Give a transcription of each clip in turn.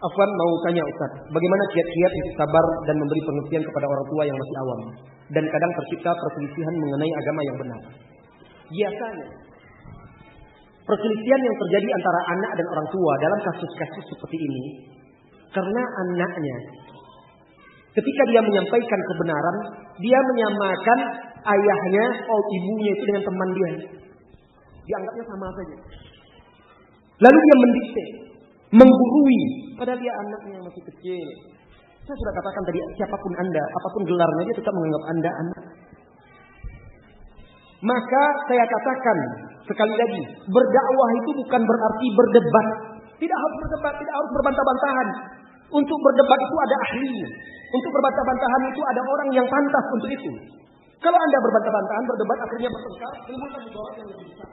Afwan mau tanya Ustaz, bagaimana kiat-kiat untuk sabar dan memberi pengertian kepada orang tua yang masih awam dan kadang tercipta perselisihan mengenai agama yang benar? Biasanya perselisihan yang terjadi antara anak dan orang tua dalam kasus-kasus seperti ini karena anaknya ketika dia menyampaikan kebenaran, dia menyamakan ayahnya atau ibunya itu dengan teman dia. Dianggapnya sama saja. Lalu dia mendikte, menggurui, padahal dia anaknya masih kecil. Saya sudah katakan tadi, siapapun Anda, apapun gelarnya, dia tetap menganggap Anda anak. Maka saya katakan sekali lagi, berdakwah itu bukan berarti berdebat. Tidak harus berdebat, tidak harus berbantah-bantahan. Untuk berdebat itu ada ahlinya. Untuk berbantah-bantahan itu ada orang yang pantas untuk itu. Kalau Anda berbantah-bantahan, berdebat, akhirnya bertengkar, menimbulkan mudarat yang lebih besar.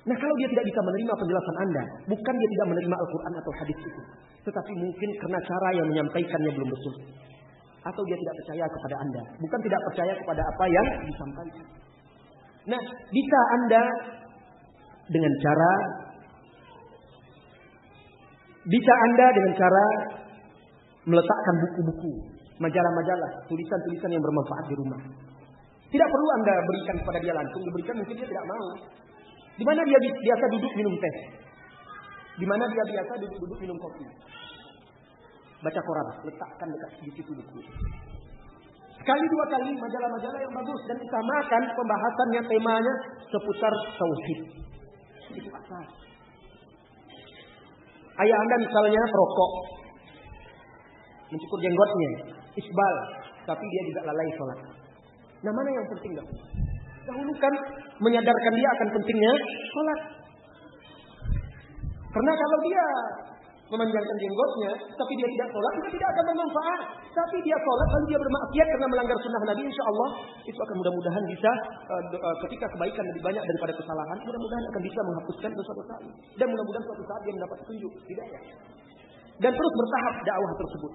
Nah, kalau dia tidak bisa menerima penjelasan Anda, bukan dia tidak menerima Al-Quran atau hadis itu, tetapi mungkin karena cara yang menyampaikannya belum betul, atau dia tidak percaya kepada Anda, bukan tidak percaya kepada apa yang disampaikan. Nah, bisa Anda dengan cara meletakkan buku-buku, majalah-majalah, tulisan-tulisan yang bermanfaat di rumah. Tidak perlu Anda berikan kepada dia langsung, diberikan mungkin dia tidak mau. Di mana dia biasa duduk minum teh? Di mana dia biasa duduk minum kopi? Baca Quran, letakkan dekat di situ buku. Sekali dua kali majalah-majalah yang bagus dan utamakan pembahasannya, temanya seputar tauhid. Itu asal. Ayah Anda misalnya perokok, mencukur jenggotnya, isbal, tapi dia juga lalai sholat. Nah, mana yang penting dong? Dahulukan menyadarkan dia akan pentingnya sholat. Karena kalau dia memanjangkan jenggotnya, tapi dia tidak sholat, juga tidak akan bermanfaat. Tapi dia sholat, lalu dia bermaksiat karena melanggar sunnah Nabi, insya Allah itu akan mudah-mudahan bisa ketika kebaikan lebih banyak daripada kesalahan, mudah-mudahan akan bisa menghapuskan dosa-dosa. Dan mudah-mudahan suatu saat dia mendapat petunjuk, tidak ya? Dan terus bertahap dakwah tersebut.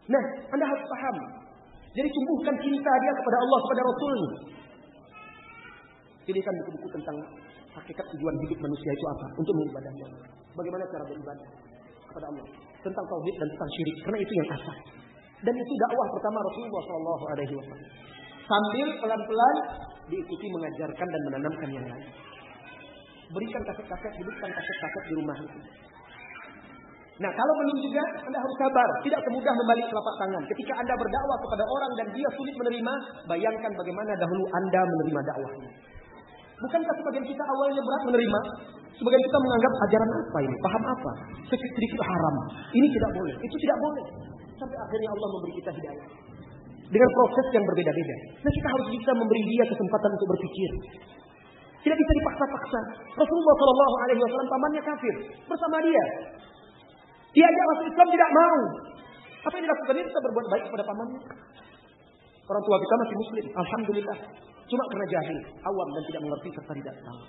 Nah, Anda harus paham. Jadi tumbuhkan cinta dia kepada Allah, kepada Rasulnya. Pilihkan buku-buku tentang hakikat tujuan hidup manusia itu apa, untuk mengibadahnya. Bagaimana cara beribadah kepada Allah, tentang tauhid dan tentang syirik, karena itu yang asal. Dan itu dakwah pertama Rasulullah SAW. Sambil pelan-pelan diikuti mengajarkan dan menanamkan yang lain. Berikan kaset-kaset, hidupkan kaset-kaset di rumah itu. Nah, kalau belum juga, Anda harus sabar. Tidak semudah membalik telapak tangan. Ketika Anda berdakwah kepada orang dan dia sulit menerima, bayangkan bagaimana dahulu Anda menerima dakwahnya. Bukankah sebagian kita awalnya berat menerima? Sebagian kita menganggap ajaran apa ini? Paham apa? Sedikit haram. Ini tidak boleh. Itu tidak boleh. Sampai akhirnya Allah memberi kita hidayah. Dengan proses yang berbeda-beda. Nah, kita harus bisa memberi dia kesempatan untuk berpikir. Tidak bisa dipaksa-paksa. Rasulullah SAW pamannya kafir. Bersama dia. Diajak masuk Islam tidak mau. Apa yang dilakukan dia? Kita berbuat baik kepada pamannya. Orang tua kita masih muslim. Alhamdulillah. Cuma karena jahil, awam dan tidak mengerti serta tidak tahu.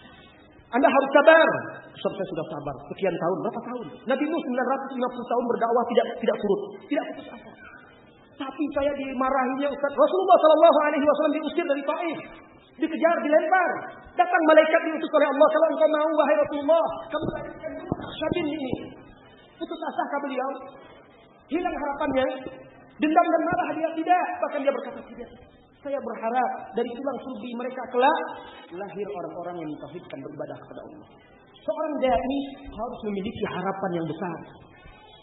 Anda harus sabar. Ustaz, saya sudah sabar. Sekian tahun, berapa tahun? Nabi Nuh 950 tahun berdakwah tidak surut, tidak putus asa. Tapi saya dimarahinya Ustaz. Rasulullah SAW diusir dari Taif, dikejar, dilempar. Datang malaikat diutus oleh Allah. Kalau engkau mau, wahai Rasulullah, kamu lanjutkan syabin ini. Putus asakah beliau? Hilang harapannya? Dendam dan marah dia? Tidak. Bahkan dia berkata tidak. Saya berharap dari tulang sulbi mereka kelak lahir orang-orang yang mentauhidkan beribadah kepada Allah. Seorang dai harus memiliki harapan yang besar.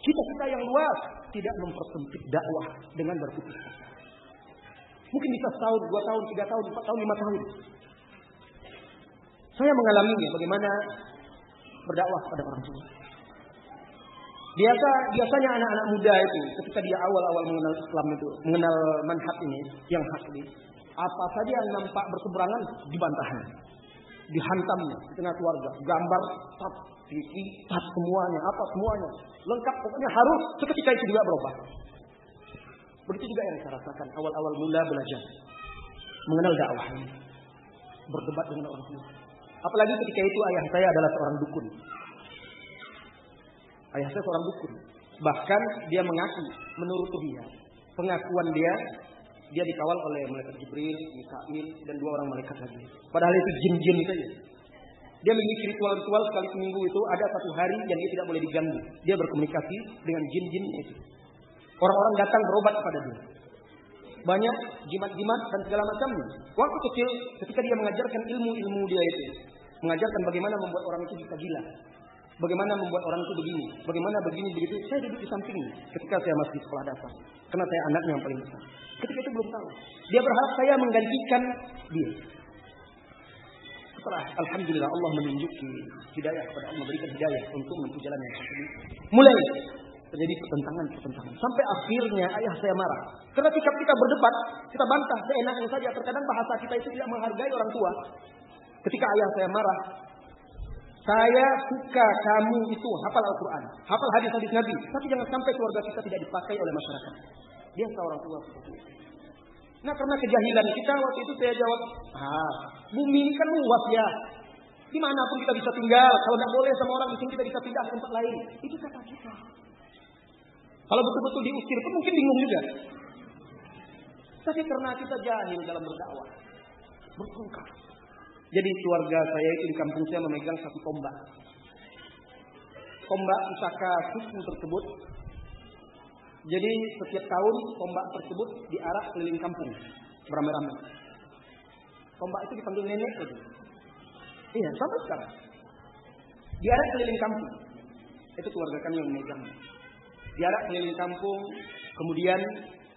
Cita-cita yang luas, tidak mempersempit dakwah dengan berputus asa. Mungkin bisa setahun, 2 tahun, 3 tahun, 4 tahun, 5 tahun. Saya mengalaminya bagaimana berdakwah kepada orang tua. Biasanya anak-anak muda itu ketika dia awal-awal mengenal Islam itu, mengenal manhaj ini yang hak ini, apa saja yang nampak berseberangan dibantahnya, dihantamnya di tengah keluarga, gambar, tat, TV, tat semuanya, apa semuanya, lengkap pokoknya harus seketika itu juga berubah. Begitu juga yang saya rasakan awal-awal mula belajar mengenal dakwah ini, berdebat dengan orang tua. Apalagi ketika itu ayah saya adalah seorang dukun. Ayah saya seorang dukun. Bahkan dia mengaku, menurut dia, pengakuan dia dikawal oleh malaikat Jibril, Mikail, dan 2 orang malaikat lagi. Padahal itu jin-jin saja. Dia memiliki ritual-ritual sekali seminggu itu ada satu hari yang dia tidak boleh diganggu. Dia berkomunikasi dengan jin-jin itu. Orang-orang datang berobat kepada dia. Banyak jimat-jimat dan segala macamnya. Waktu kecil ketika dia mengajarkan ilmu-ilmu dia itu. Mengajarkan bagaimana membuat orang itu bisa gila. Bagaimana membuat orang itu begini. Bagaimana begini begitu. Saya duduk di sampingnya ketika saya masih sekolah dasar. Karena saya anaknya yang paling besar. Ketika itu belum tahu. Dia berharap saya menggantikan dia. Setelah alhamdulillah Allah menunjuki hidayah kepada Allah, memberikan hidayah untuk menempuh jalan yang seperti ini. Mulai terjadi pertentangan. Sampai akhirnya ayah saya marah. Karena sikap kita berdebat, kita bantah seenaknya saja. Terkadang bahasa kita itu tidak menghargai orang tua. Ketika ayah saya marah, saya suka kamu itu hafal Al-Quran, hafal hadis-hadis Nabi, tapi jangan sampai keluarga kita tidak dipakai oleh masyarakat. Dia seorang tua seperti itu. Nah, karena kejahilan kita waktu itu saya jawab, bumi ini kan luas ya. Dimanapun kita bisa tinggal. Kalau tidak boleh sama orang di sini kita bisa pindah ke tempat lain. Itu kata kita. Kalau betul-betul diusir pun mungkin bingung juga. Tapi karena kita jahil dalam berdakwah, bertengkar. Jadi keluarga saya itu di kampung saya memegang satu tombak. Tombak pusaka suku tersebut. Jadi setiap tahun tombak tersebut diarak keliling kampung beramai-ramai. Tombak itu dipanggil nenek lagi. Iya, sampai sekarang. Diarak keliling kampung. Itu keluarga kami yang memegang. Diarak keliling kampung, kemudian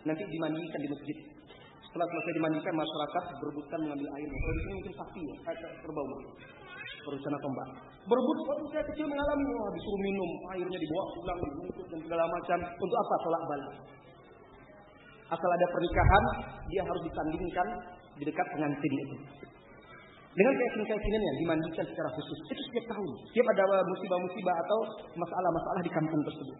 nanti dimandikan di masjid. Setelah selesai dimandikan, masyarakat berebutkan mengambil air. Kalau di sini mungkin sapi ya, kerbau. Berencana tombak. Berebut waktu saya kecil mengalami, disuruh minum, airnya dibawa pulang, diungkut dan segala macam. Untuk apa? Tolak bala. Asal ada pernikahan, dia harus disandingkan di dekat pengantin itu. Dengan keyakinan yang dimandikan secara khusus. Itu setiap tahun. Setiap ada musibah-musibah atau masalah-masalah di kampung tersebut.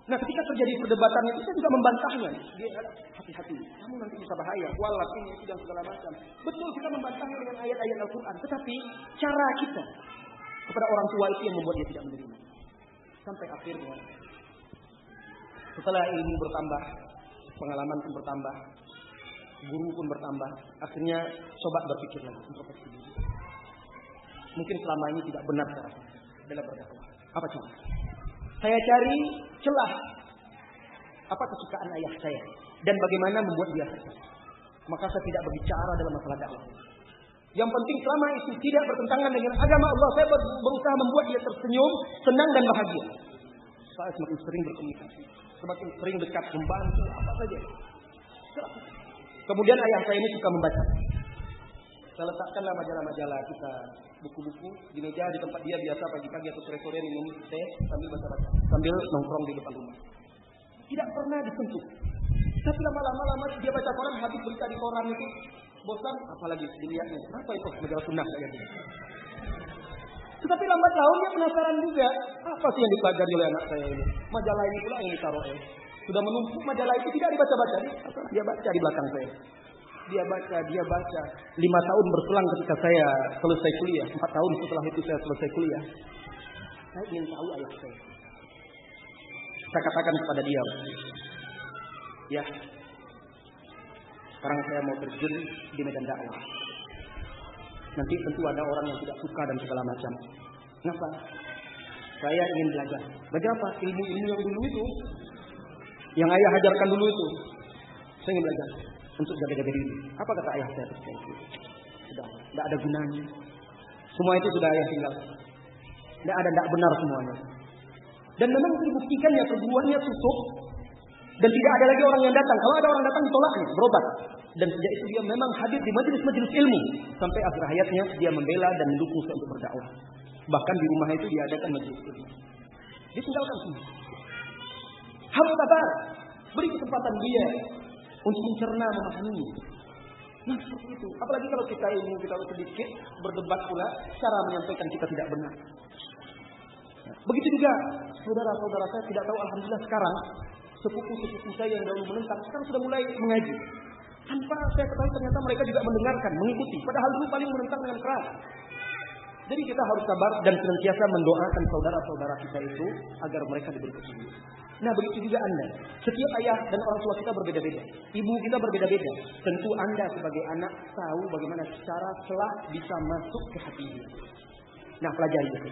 Nah, ketika terjadi perdebatan itu, saya juga membantahnya. Dia hati-hati, kamu nanti bisa bahaya. Walak ini dan segala macam. Betul, kita membantahnya dengan ayat-ayat Al-Quran. Tetapi cara kita kepada orang tua itu yang membuat dia tidak menerima. Sampai akhirnya, setelah ilmu bertambah, pengalaman pun bertambah, guru pun bertambah. Akhirnya coba berpikir lagi, introspeksi diri. Mungkin selama ini tidak benar cara dalam berdakwah. Apa coba? Saya cari celah apa kesukaan ayah saya dan bagaimana membuat dia sukses. Maka saya tidak berbicara dalam masalah dakwah. Yang penting selama itu tidak bertentangan dengan agama Allah, saya berusaha membuat dia tersenyum, senang dan bahagia. Saya semakin sering berkomunikasi, semakin sering dekat, membantu apa saja. Kemudian ayah saya ini suka membaca. Saya letakkanlah majalah-majalah kita, buku-buku di meja di tempat dia biasa pagi-pagi atau sore-sore minum teh sambil baca-baca, sambil nongkrong di depan rumah. Tidak pernah disentuh. Tapi lama-lama dia baca koran, habis berita di koran itu bosan, apalagi dilihatnya. Apa itu majalah sunnah kayak gitu. Tetapi lambat laun dia penasaran juga, apa sih yang dipelajari oleh anak saya ini? Majalah ini pula yang ditaruh. Sudah menumpuk majalah itu tidak dibaca-baca, dia baca di belakang saya. Dia baca. 5 tahun berselang ketika saya selesai kuliah. 4 tahun setelah itu saya selesai kuliah. Saya ingin tahu ayah saya. Saya katakan kepada dia, ya, sekarang saya mau terjun di medan dakwah. Nanti tentu ada orang yang tidak suka dan segala macam. Kenapa? Saya ingin belajar. Belajar apa? Ilmu-ilmu yang dulu itu. Yang ayah ajarkan dulu itu. Saya ingin belajar. Untuk jaga-jaga diri. Apa kata ayah saya ketika itu? Sudah, tidak ada gunanya. Semua itu sudah ayah tinggal. Tidak benar semuanya. Dan memang dibuktikan ya keguruannya tutup. Dan tidak ada lagi orang yang datang. Kalau ada orang datang ditolaknya, berobat. Dan sejak itu dia memang hadir di majelis-majelis ilmu. Sampai akhir hayatnya dia membela dan mendukung saya untuk berdakwah. Bahkan di rumah itu diadakan majelis ilmu. Dia tinggalkan semua. Harus sabar. Beri kesempatan dia untuk mencerna, memahami. Nah, seperti itu. Apalagi kalau kita ilmu kita sedikit berdebat pula, cara menyampaikan kita tidak benar. Nah, begitu juga saudara-saudara saya tidak tahu, alhamdulillah sekarang sepupu-sepupu saya yang dahulu menentang sekarang sudah mulai mengaji. Tanpa saya ketahui ternyata mereka juga mendengarkan, mengikuti. Padahal dulu paling menentang dengan keras. Jadi kita harus sabar dan senantiasa mendoakan saudara-saudara kita itu agar mereka diberi petunjuk. Nah, begitu juga Anda. Setiap ayah dan orang tua kita berbeda-beda. Ibu kita berbeda-beda. Tentu Anda sebagai anak tahu bagaimana cara celah bisa masuk ke hati dia. Nah, pelajari itu.